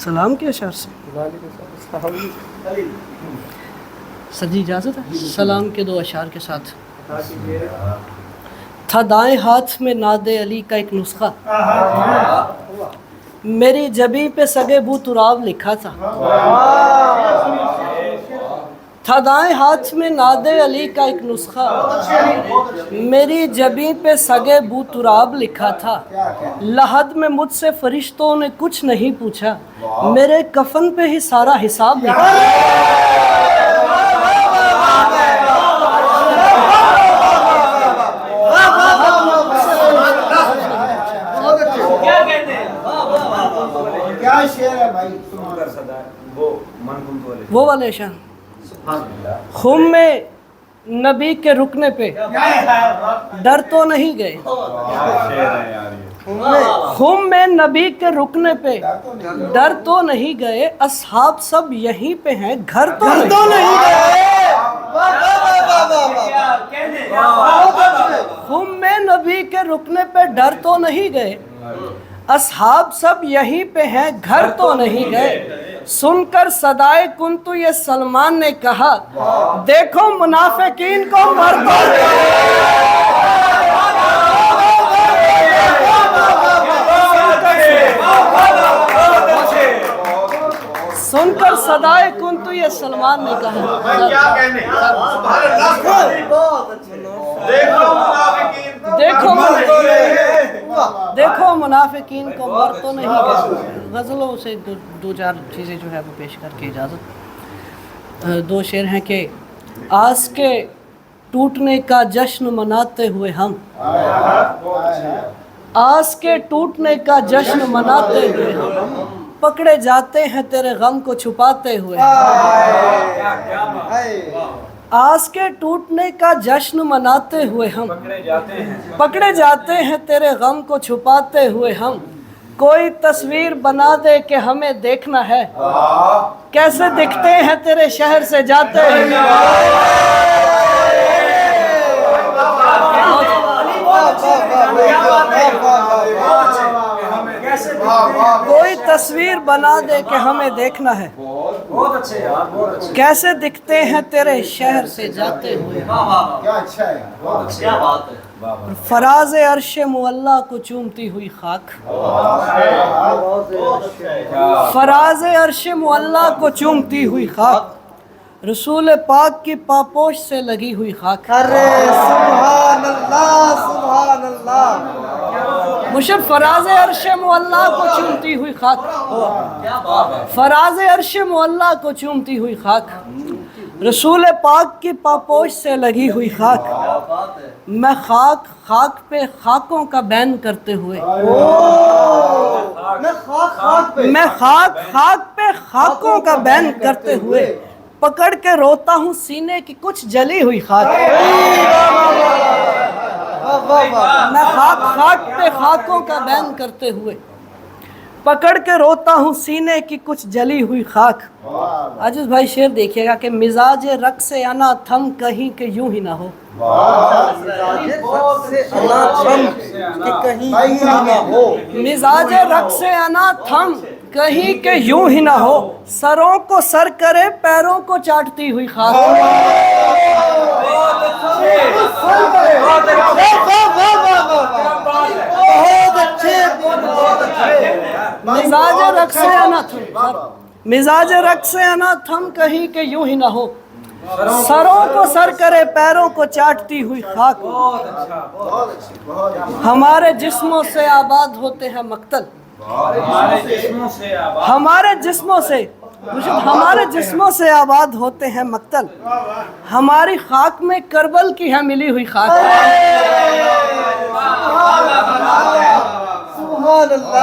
सलाम के अशर से सर जी इजाज़त है। सलाम के दो अशार के साथ। था दाएं हाथ में नादे अली का एक नुस्खा, मेरी जबी पे सगे बू तुराब लिखा था। था दाएं हाथ में नादे अली का एक नुस्खा, मेरी जबी पे सगे बू तुराब लिखा था। लहद में मुझसे फरिश्तों ने कुछ नहीं पूछा, मेरे कफन पे ही सारा हिसाब लिखा था। क्या शेर है भाई, वो वाले शान खुम में नबी के रुकने पे डर तो नहीं गए। खुम में नबी के रुकने पे डर तो नहीं गए, असहाब सब यहीं पे हैं, घर तो नहीं गए। खुम में नबी के रुकने पे डर तो नहीं गए, असहाब सब यहीं पे हैं, घर तो नहीं गए। सुनकर सदाए कुंतु ये सलमान ने कहा, देखो मुनाफिकीन को मर दो। सुनकर सदाए कुंतु ये सलमान ने कहा, देखो मुनाफिकीन को मर तो नहीं गए। गज़लों से दो चार चीज़ें जो है वो पेश करके इजाज़त। दो शेर हैं कि आस के टूटने का जश्न मनाते हुए हम, आस के टूटने का जश्न मनाते हुए हम, पकड़े जाते हैं तेरे गम को छुपाते हुए। आस के टूटने का जश्न मनाते हुए हम, पकड़े जाते हैं तेरे गम को छुपाते हुए हम। कोई तस्वीर बना दे कि हमें देखना है, कैसे दिखते हैं तेरे शहर से जाते हैं। कोई तस्वीर बना दे कि हमें देखना है, बहुत अच्छे यार, बहुत अच्छे। कैसे दिखते हैं तेरे शहर से जाते हुए। क्या अच्छा है यार, बहुत अच्छी बात है। फराज अर्श मुअल्ला को चूमती हुई खाक, फराज अर्श मुअल्ला को चूमती हुई खाक, रसूल पाक की पापोश से लगी हुई खाक। अरे सुभान अल्लाह, सुभान अल्लाह। मुशर्रफ फराज अर्श मुअल्ला को चूमती हुई खाक, फराज अर्श मुअल्ला को चूमती हुई खाक, रसूल पाक की पापोश से लगी हुई खाक। मैं खाक खाक पे खाकों का बैन करते हुए, मैं खाक खाक पे खाकों का बैन करते हुए, पकड़ के रोता हूँ सीने की कुछ जली हुई खाक। मैं खाक खाक पे खाकों का बैन करते हुए, पकड़ के रोता हूँ सीने की कुछ जली हुई खाक। आजिज़ भाई शेर देखिएगा कि मिजाज रक़्स अना थम कहीं के यूं ही ना हो, मिजाज रक़्स अना थम कहीं के यूं ही ना हो, सरों को सर करे पैरों को चाटती हुई खाक। मिजाज रक़्स अना थम, मिजाज रक़्स अना थम कहीं के यूं ही ना हो, सरों को सर करे पैरों को चाटती हुई खाक। हमारे जिस्मों से आबाद होते हैं मक्तल, हमारे जिस्मों से हमारे जिस्मों से आबाद होते हैं मक्तल, हमारी खाक में करबल की है मिली हुई खाक।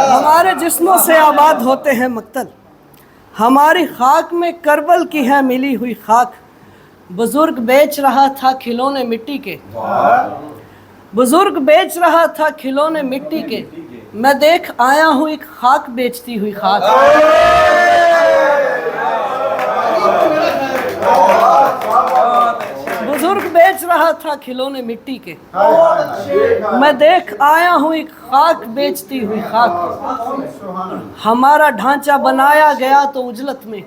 हमारे जिस्मों से आबाद होते हैं मक्तल, हमारी खाक में करबल की है मिली हुई खाक। बुजुर्ग बेच रहा था खिलौने मिट्टी के, बुजुर्ग बेच रहा था खिलौने मिट्टी के, मैं देख आया हूँ एक खाक बेचती हुई खाक। बुजुर्ग बेच बेच रहा था खिलौने मिट्टी के, मैं देख आया हूँ एक खाक बेचती हुई खाक। हमारा ढांचा बनाया गया तो उजलत में,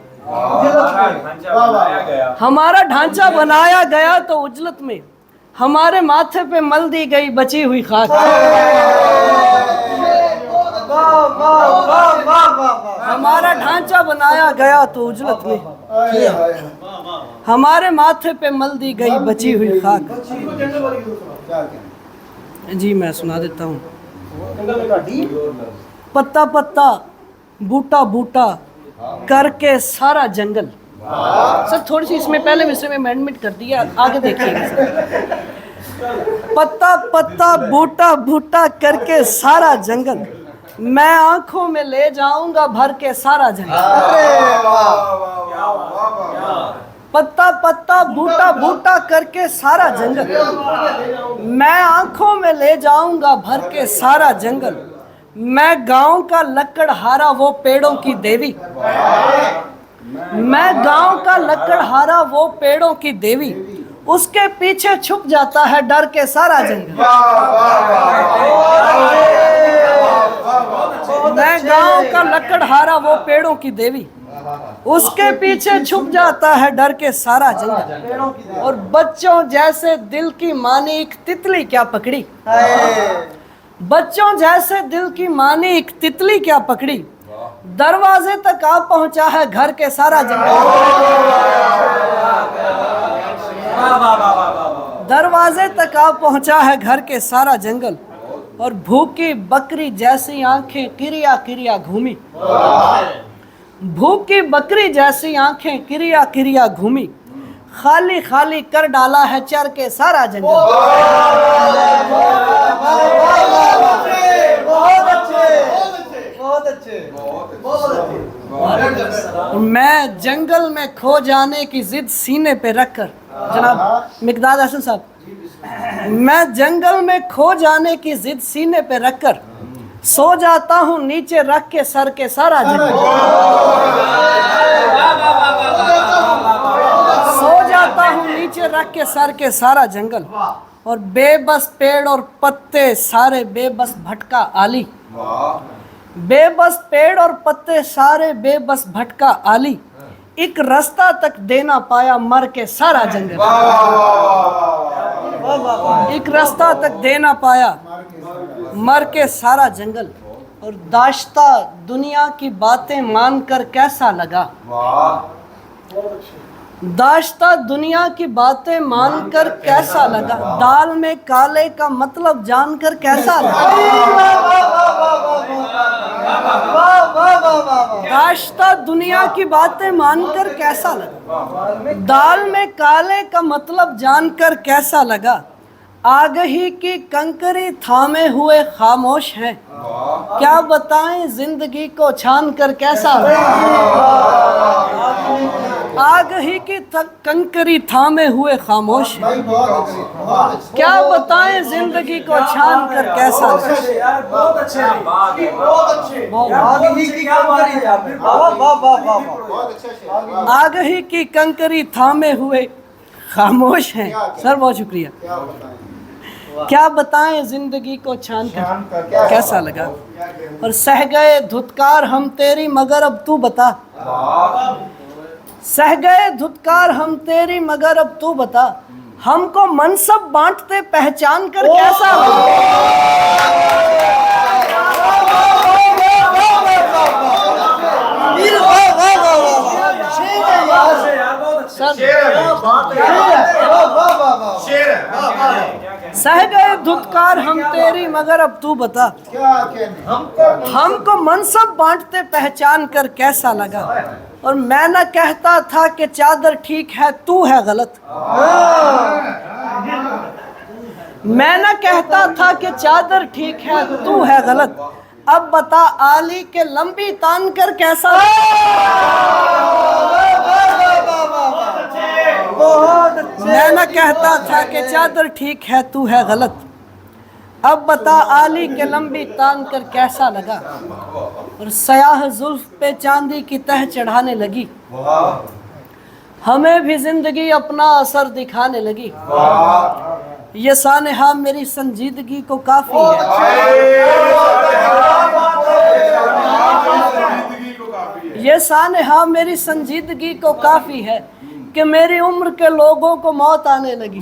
हमारा ढांचा बनाया गया तो उजलत में, हमारे माथे पे मल दी गई बची हुई खाक। हमारा ढांचा बनाया गया तो उजलत में, हमारे माथे पे मल दी गई बची हुई खाक। जी मैं सुना देता हूँ। पत्ता पत्ता बूटा बूटा करके सारा जंगल। सर थोड़ी सी इसमें पहले मिसरे में अमेंडमेंट कर दिया, आगे देखिएगा। पत्ता पत्ता बूटा बूटा करके सारा जंगल, मैं आंखों में ले जाऊंगा भर के सारा जंगल। पत्ता पत्ता बूटा बूटा करके सारा जंगल, मैं आंखों में ले जाऊंगा भर के सारा जंगल। मैं गांव का लकड़हारा वो पेड़ों की देवी, मैं गांव का लकड़हारा वो पेड़ों की देवी, उसके पीछे छुप जाता है डर के सारा जंगल। मैं गांव का लकड़हारा वो पेड़ों की देवी, उसके पीछे छुप जाता है डर के सारा जंगल। और बच्चों जैसे दिल की मानी एक तितली क्या पकड़ी, बच्चों जैसे दिल की मानी एक तितली क्या पकड़ी, दरवाजे तक आ पहुंचा है घर के सारा जंगल। दरवाजे तक आ पहुंचा है घर के सारा जंगल। और भूखी बकरी जैसी आंखें किरिया किरिया घूमी, भूखी बकरी जैसी आंखें किरिया किरिया घूमी, खाली खाली कर डाला है चर के सारा जंगल। बहुत अच्छे। मैं जंगल में खो जाने की जिद सीने पे रखकर, जनाब मिकदाद हसन साहब, मैं जंगल में खो जाने की जिद सीने पे रखकर सो जाता हूँ नीचे रख के सर के सारा जंगल। सो जाता हूँ नीचे रख के सर के सारा जंगल। और बेबस पेड़ और पत्ते सारे बेबस भटका आली, बेबस पेड़ और पत्ते सारे बेबस भटका आली, एक रास्ता तक देना पाया मर के सारा जंगल। एक रास्ता तक देना पाया मर के सारा जंगल। और दाश्ता दुनिया की बातें मानकर कैसा लगा, दाश्ता दुनिया की बातें मानकर कैसा लगा, दाल में काले का मतलब जानकर कैसा लगा। दाश्ता दुनिया की बातें मानकर कैसा लगा, दाल में काले का मतलब जानकर कैसा लगा। आगही की कंकरी थामे हुए खामोश हैं, क्या बताएं जिंदगी को छान कर कैसा लगा। आगही की कंकरी थामे हुए खामोश हैं, क्या बताएं जिंदगी को छान कर कैसा लगा। बहुत अच्छे आगही की कंकरी थामे हुए खामोश हैं। सर बहुत शुक्रिया। क्या बताएं जिंदगी को छान कर कैसा लगा। और सह गए धुतकार हम तेरी मगर अब तू बता, सह गए धुतकार हम तेरी मगर अब तू बता, हमको मनसब बांटते पहचान कर कैसा लगा। सह गए धुतकार हम तेरी मगर अब तू बता, हमको मनसब बांटते पहचान कर कैसा लगा। और मैं न कहता था कि चादर ठीक है तू है गलत, मैं न कहता था कि चादर ठीक है तू है गलत, अब बता आली के लंबी तान कर कैसा। मैं न कहता था कि चादर ठीक है तू है गलत, अब बता आली के लंबी तान कर कैसा लगा। और सयाह जुल्फ पे चांदी की तह चढ़ाने लगी, हमें भी जिंदगी अपना असर दिखाने लगी। ये सानेहा मेरी संजीदगी को काफी है। ये सानेहा मेरी संजीदगी को काफी है कि मेरी उम्र के लोगों को मौत आने लगी।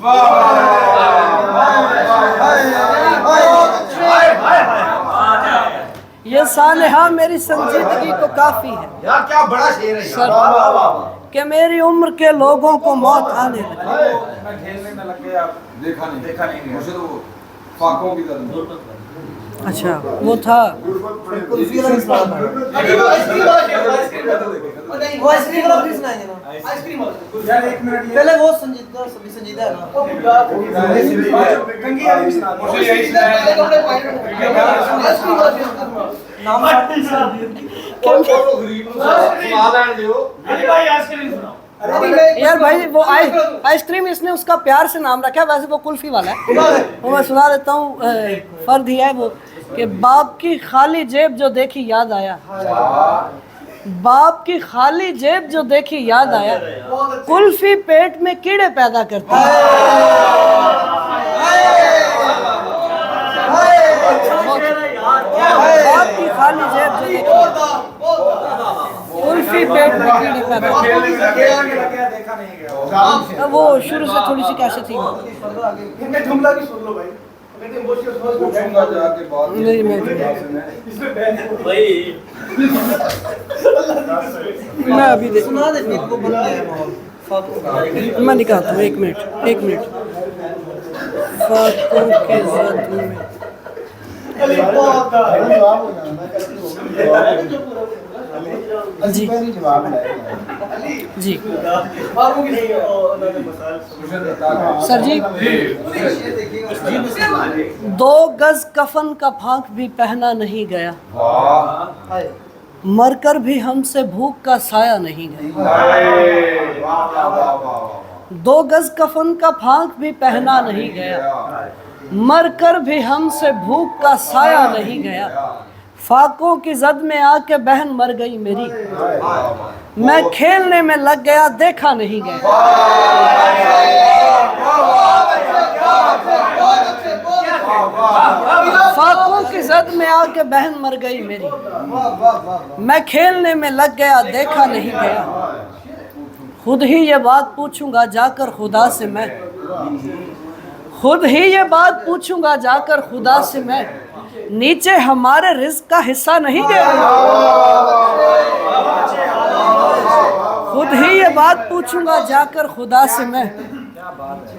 ये सानेहा मेरी संजीदगी को काफी है यार क्या बड़ा शेर है सर कि मेरी उम्र के लोगों को मौत आने लगी। मैं खेलने में लग गया। देखा नहीं मुझे तो फाकों की तरह। अच्छा वो था यार एक मिनट पहले वो संजीदा सभी संजीदा है ना नाम यार भाई वो आइसक्रीम इसने उसका प्यार से नाम रखा है, वैसे वो कुल्फी वाला है। वो मैं सुना देता हूँ, फर्द ही है वो कि बाप की खाली जेब जो देखी याद आया, बाप की खाली जेब जो देखी याद आया, कुल्फी पेट में कीड़े पैदा करता है। बाप की खाली जेब जो देखी कुल्फी पेट में कीड़े पैदा करता है। देखा नहीं गया। वो शुरू से थोड़ी सी कैसे थी इनमें जुमला भी सुन लो भाई। पूछूंगा जाके बाद में। नहीं मैं अभी देख सुना दे फिर वो बन गया माहौल फाको मैं निकालता हूँ, एक मिनट फाकों के ज़द में जी जी सर जी, 2 गज कफन का फांक भी पहना नहीं गया, मरकर भी हमसे भूख का साया नहीं गया। 2 गज कफन का फांक भी पहना नहीं गया, मरकर भी हमसे भूख का साया नहीं गया। फाकों की जद में आके बहन मर गई मेरी, मैं खेलने में लग गया देखा नहीं गया। फाकों की जद में आके बहन मर गई मेरी, मैं खेलने में लग गया देखा नहीं गया। खुद ही ये बात पूछूंगा जाकर खुदा से मैं, खुद ही ये बात पूछूंगा जाकर खुदा से मैं, नीचे हमारे रिस्क का हिस्सा नहीं गया। खुद ही ये बात पूछूंगा जाकर खुदा से मैं,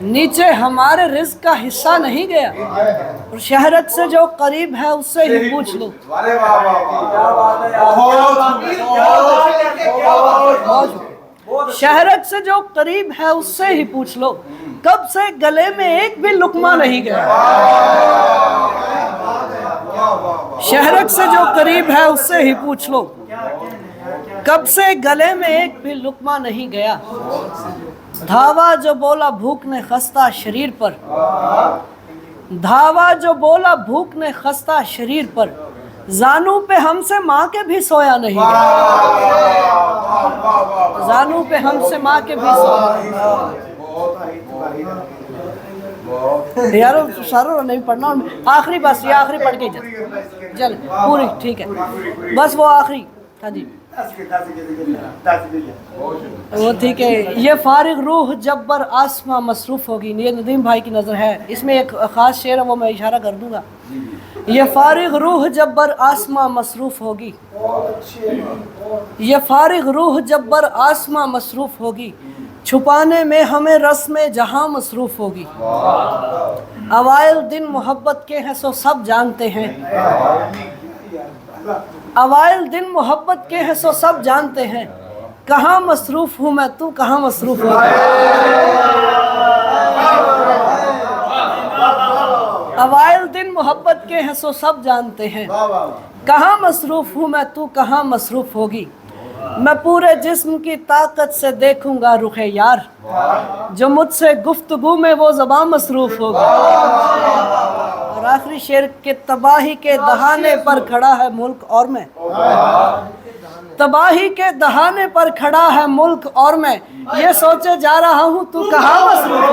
नीचे हमारे रिस्क का हिस्सा नहीं गया। और शहरत से जो करीब है उससे ही पूछ लो, शहरत से जो करीब है उससे ही पूछ लो, कब से गले में एक भी लुकमा नहीं गया। शहरत से जो करीब है उससे ही पूछ लो, कब से गले में एक भी लुकमा नहीं गया। धावा जो बोला भूख ने खस्ता शरीर पर, धावा जो बोला भूख ने खस्ता शरीर पर, जानू पे हमसे माँ के भी सोया नहीं गया। जानू पे हमसे माँ के भी सोया यारो सारो नहीं पढ़ना, आखिरी बस ये आखिरी पढ़ के चल पूरी ठीक है, बस वो आखिरी। हाँ जी वो ठीक है। ये फारिग रूह जब बर आसमां मसरूफ़ होगी, ये नदीम भाई की नज़र है, इसमें एक ख़ास शेर है वो मैं इशारा कर दूंगा। ये फारिग रूह जब बर आसमां मसरूफ़ होगी, ये फारिग रूह जब बर आसमां मसरूफ़ होगी, छुपाने में हमें रस्म जहाँ मसरूफ़ होगी। अवाइल दिन मोहब्बत के हैं सो सब जानते हैं, अवाइल दिन मोहब्बत के हैं सो सब जानते हैं, कहाँ मसरूफ़ हूँ मैं तू कहाँ मसरूफ़ हो। अवाइल दिन मोहब्बत के हैं सो सब जानते हैं, कहाँ मसरूफ़ हूँ मैं तू कहाँ मसरूफ़ होगी। मैं पूरे जिस्म की ताकत से देखूंगा रुखे यार, जो मुझसे गुफ्तगू में वो ज़बान मसरूफ़ होगा। और आखिरी शेर के तबाही के दहाने पर खड़ा है मुल्क और मैं, तबाही के दहाने पर खड़ा है मुल्क और मैं ये सोचे जा रहा हूँ तू कहाँ मसरूफ है।